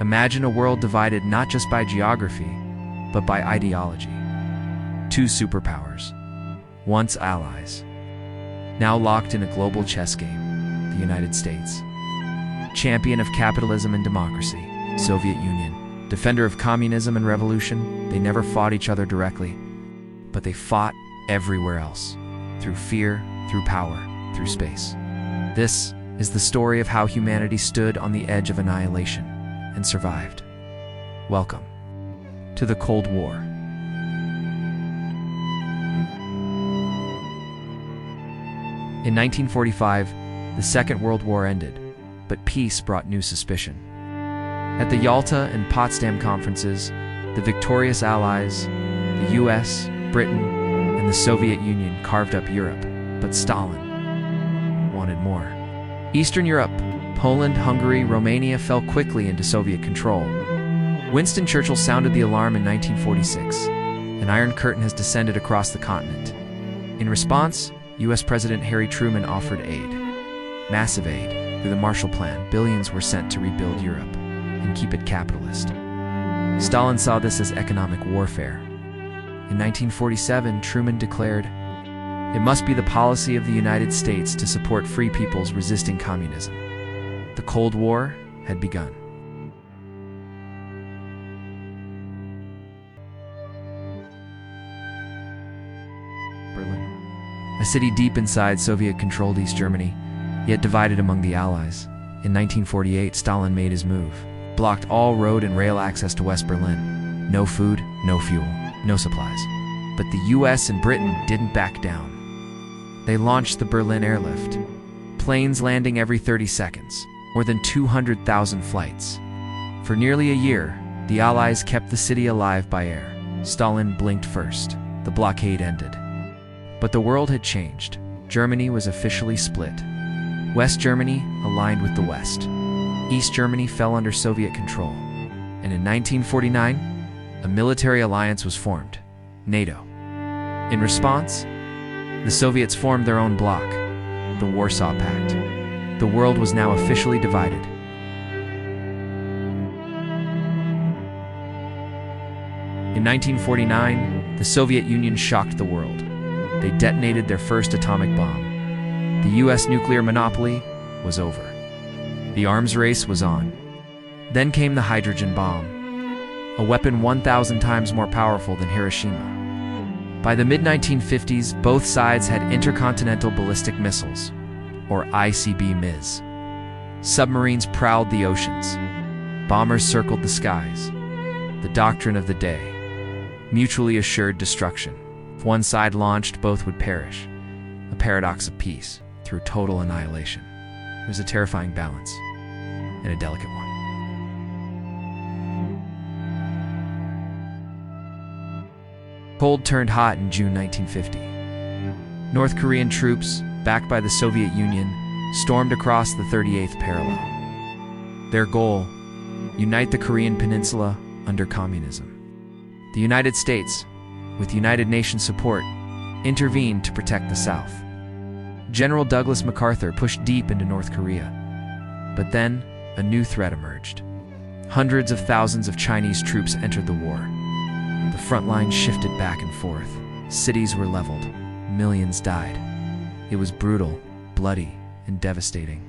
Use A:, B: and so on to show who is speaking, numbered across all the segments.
A: Imagine a world divided not just by geography, but by ideology. Two superpowers, once allies, now locked in a global chess game, the United States. Champion of capitalism and democracy, Soviet Union. Defender of communism and revolution, they never fought each other directly, but they fought everywhere else, through fear, through power, through space. This is the story of how humanity stood on the edge of annihilation and survived. Welcome to the Cold War. In 1945, the Second World War ended, but peace brought new suspicion. At the Yalta and Potsdam conferences, the victorious Allies, the US, Britain, and the Soviet Union carved up Europe, but Stalin wanted more. Eastern Europe, Poland, Hungary, Romania fell quickly into Soviet control. Winston Churchill sounded the alarm in 1946. An Iron Curtain has descended across the continent. In response, US President Harry Truman offered aid. Massive aid. Through the Marshall Plan, billions were sent to rebuild Europe and keep it capitalist. Stalin saw this as economic warfare. In 1947, Truman declared, "It must be the policy of the United States to support free peoples resisting communism." The Cold War had begun. Berlin, a city deep inside Soviet-controlled East Germany, yet divided among the Allies. In 1948, Stalin made his move, blocked all road and rail access to West Berlin. No food, no fuel, no supplies. But the US and Britain didn't back down. They launched the Berlin airlift, planes landing every 30 seconds, more than 200,000 flights. For nearly a year, the Allies kept the city alive by air. Stalin blinked first. The blockade ended. But the world had changed. Germany was officially split. West Germany aligned with the West. East Germany fell under Soviet control. And in 1949, a military alliance was formed, NATO. In response, the Soviets formed their own bloc, the Warsaw Pact. The world was now officially divided. In 1949, the Soviet Union shocked the world. They detonated their first atomic bomb. The US nuclear monopoly was over. The arms race was on. Then came the hydrogen bomb, a weapon 1,000 times more powerful than Hiroshima. By the mid-1950s, both sides had intercontinental ballistic missiles, or ICBMs. Submarines prowled the oceans. Bombers circled the skies. The doctrine of the day: mutually assured destruction. If one side launched, both would perish. A paradox of peace through total annihilation. It was a terrifying balance, and a delicate one. Cold turned hot in June 1950. North Korean troops, backed by the Soviet Union, stormed across the 38th parallel. Their goal: unite the Korean peninsula under communism. The United States, with United Nations support, intervened to protect the South. General Douglas MacArthur pushed deep into North Korea. But then, a new threat emerged. Hundreds of thousands of Chinese troops entered the war. The front line shifted back and forth. Cities were leveled. Millions died. It was brutal, bloody, and devastating.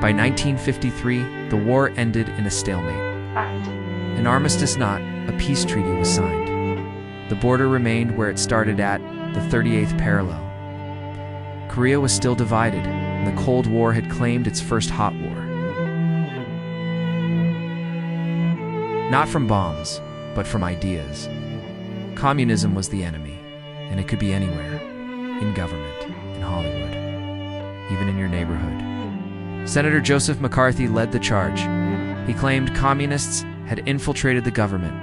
A: By 1953, the war ended in a stalemate. An armistice, not a peace treaty, was signed. The border remained where it started at the 38th parallel. Korea was still divided, and the Cold War had claimed its first hot war. Not from bombs, but from ideas. Communism was the enemy, and it could be anywhere: in government, in Hollywood, even in your neighborhood. Senator Joseph McCarthy led the charge. He claimed communists had infiltrated the government.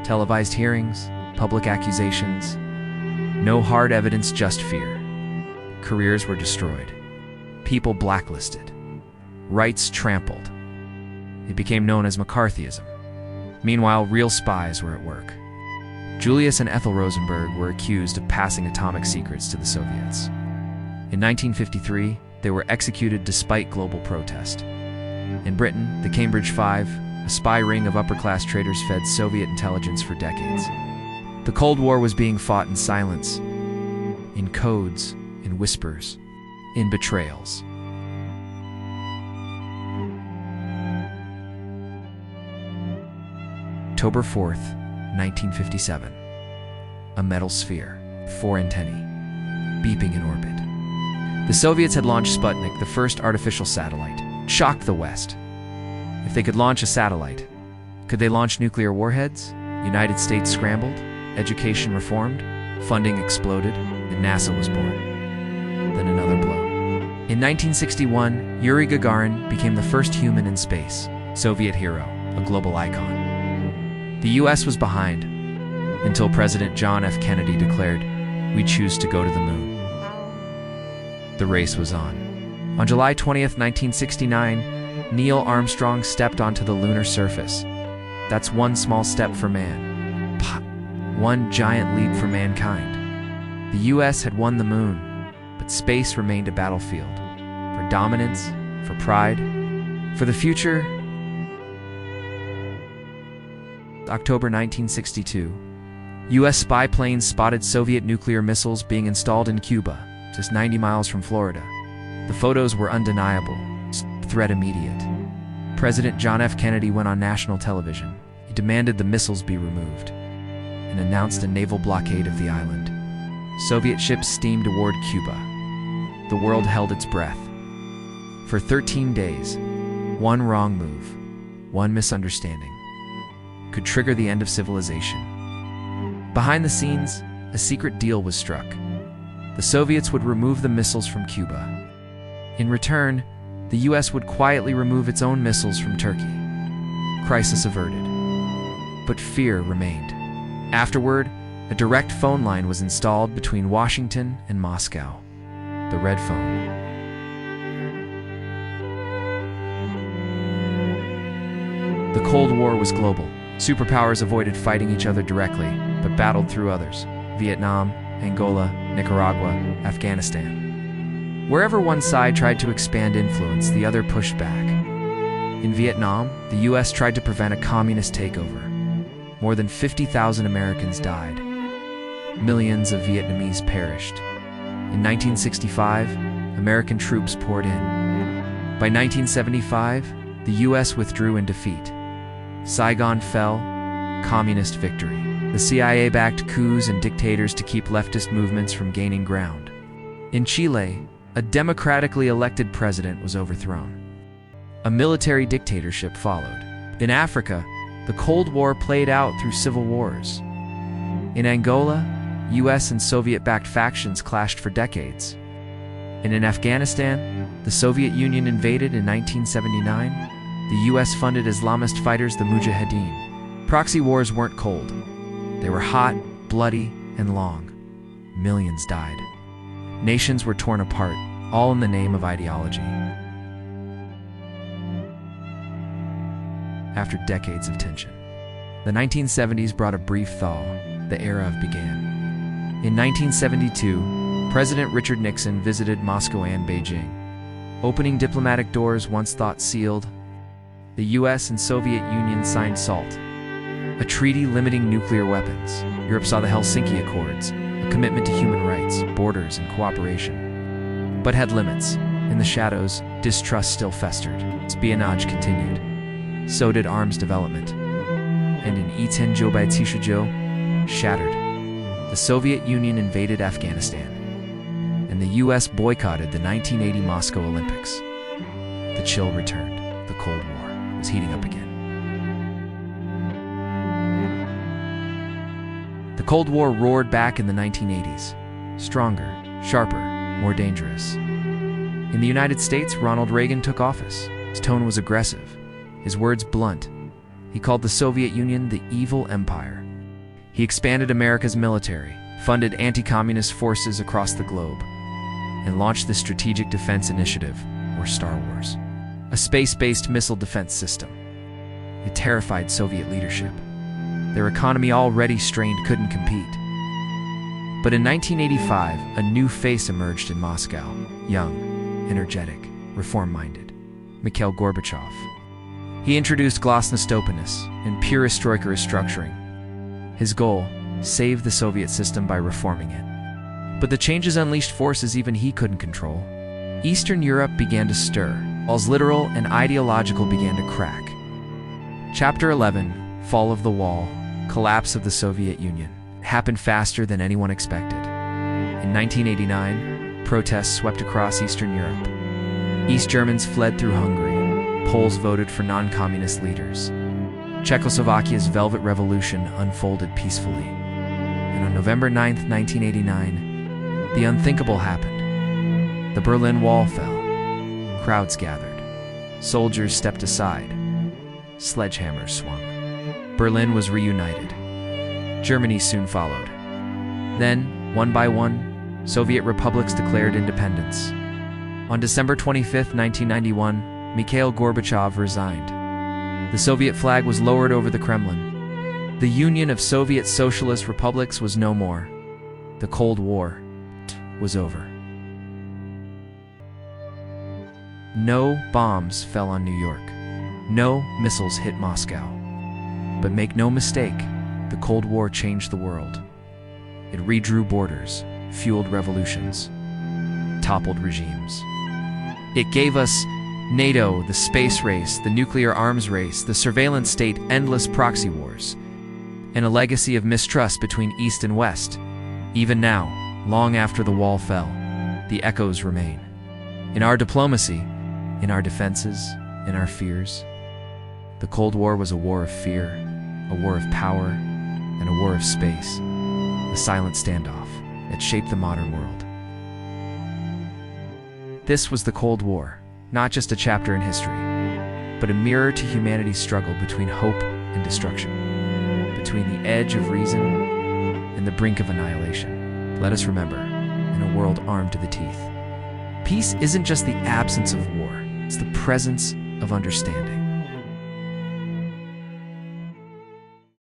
A: Televised hearings, public accusations. No hard evidence, just fear. Careers were destroyed. People blacklisted. Rights trampled. It became known as McCarthyism. Meanwhile, real spies were at work. Julius and Ethel Rosenberg were accused of passing atomic secrets to the Soviets. In 1953, they were executed despite global protest. In Britain, the Cambridge Five, a spy ring of upper-class traitors fed Soviet intelligence for decades. The Cold War was being fought in silence, in codes, in whispers, in betrayals. October 4th, 1957. A metal sphere, 4 antennae, beeping in orbit. The Soviets had launched Sputnik, the first artificial satellite. It shocked the West. If they could launch a satellite, could they launch nuclear warheads? United States scrambled, education reformed, funding exploded, and NASA was born. Then another blow. In 1961, Yuri Gagarin became the first human in space, Soviet hero, a global icon. The US was behind, until President John F. Kennedy declared, "We choose to go to the moon." The race was on. On July 20th, 1969, Neil Armstrong stepped onto the lunar surface. That's one small step for man. One giant leap for mankind. The US had won the moon, but space remained a battlefield. For dominance, for pride, for the future. October 1962. US spy planes spotted Soviet nuclear missiles being installed in Cuba, just 90 miles from Florida. The photos were undeniable, threat immediate. President John F. Kennedy went on national television. He demanded the missiles be removed and announced a naval blockade of the island. Soviet ships steamed toward Cuba. The world held its breath. For 13 days, one wrong move, one misunderstanding, could trigger the end of civilization. Behind the scenes, a secret deal was struck. The Soviets would remove the missiles from Cuba. In return, the US would quietly remove its own missiles from Turkey. Crisis averted. But fear remained. Afterward, a direct phone line was installed between Washington and Moscow. The red phone. The Cold War was global. Superpowers avoided fighting each other directly, but battled through others. Vietnam, Angola, Nicaragua, Afghanistan. Wherever one side tried to expand influence, the other pushed back. In Vietnam, the US tried to prevent a communist takeover. More than 50,000 Americans died. Millions of Vietnamese perished. In 1965, American troops poured in. By 1975, the US withdrew in defeat. Saigon fell, communist victory. The CIA backed coups and dictators to keep leftist movements from gaining ground. In Chile, a democratically elected president was overthrown. A military dictatorship followed. In Africa, the Cold War played out through civil wars. In Angola, US and Soviet-backed factions clashed for decades. And in Afghanistan, the Soviet Union invaded in 1979. The US-funded Islamist fighters, the Mujahideen. Proxy wars weren't cold. They were hot, bloody, and long. Millions died. Nations were torn apart, all in the name of ideology. After decades of tension, the 1970s brought a brief thaw. The era began. In 1972, President Richard Nixon visited Moscow and Beijing, opening diplomatic doors once thought sealed. The US and Soviet Union signed SALT, a treaty limiting nuclear weapons. Europe saw the Helsinki Accords, a commitment to human rights, borders, and cooperation, but had limits. In the shadows, distrust still festered. Espionage continued. So did arms development. And in 1997, shattered. The Soviet Union invaded Afghanistan, and the US boycotted the 1980 Moscow Olympics. The chill returned. The Cold War was heating up again. The Cold War roared back in the 1980s. Stronger, sharper, more dangerous. In the United States, Ronald Reagan took office. His tone was aggressive, his words blunt. He called the Soviet Union the evil empire. He expanded America's military, funded anti-communist forces across the globe, and launched the Strategic Defense Initiative, or Star Wars, a space-based missile defense system. It terrified Soviet leadership. Their economy, already strained, couldn't compete. But in 1985, a new face emerged in Moscow. Young, energetic, reform-minded. Mikhail Gorbachev. He introduced glasnost and perestroika restructuring. His goal: save the Soviet system by reforming it. But the changes unleashed forces even he couldn't control. Eastern Europe began to stir. Walls literal and ideological began to crack. Chapter 11, Fall of the Wall, Collapse of the Soviet Union, happened faster than anyone expected. In 1989, protests swept across Eastern Europe. East Germans fled through Hungary. Poles voted for non-communist leaders. Czechoslovakia's Velvet Revolution unfolded peacefully. And on November 9, 1989, the unthinkable happened. The Berlin Wall fell. Crowds gathered. Soldiers stepped aside. Sledgehammers swung. Berlin was reunited. Germany soon followed. Then, one by one, Soviet republics declared independence. On December 25, 1991, Mikhail Gorbachev resigned. The Soviet flag was lowered over the Kremlin. The Union of Soviet Socialist Republics was no more. The Cold War was over. No bombs fell on New York. No missiles hit Moscow. But make no mistake, the Cold War changed the world. It redrew borders, fueled revolutions, toppled regimes. It gave us NATO, the space race, the nuclear arms race, the surveillance state, endless proxy wars, and a legacy of mistrust between East and West. Even now, long after the wall fell, the echoes remain. In our diplomacy, in our defenses, in our fears. The Cold War was a war of fear, a war of power, and a war of space, a silent standoff that shaped the modern world. This was the Cold War, not just a chapter in history, but a mirror to humanity's struggle between hope and destruction, between the edge of reason and the brink of annihilation. Let us remember, in a world armed to the teeth, peace isn't just the absence of war, it's the presence of understanding.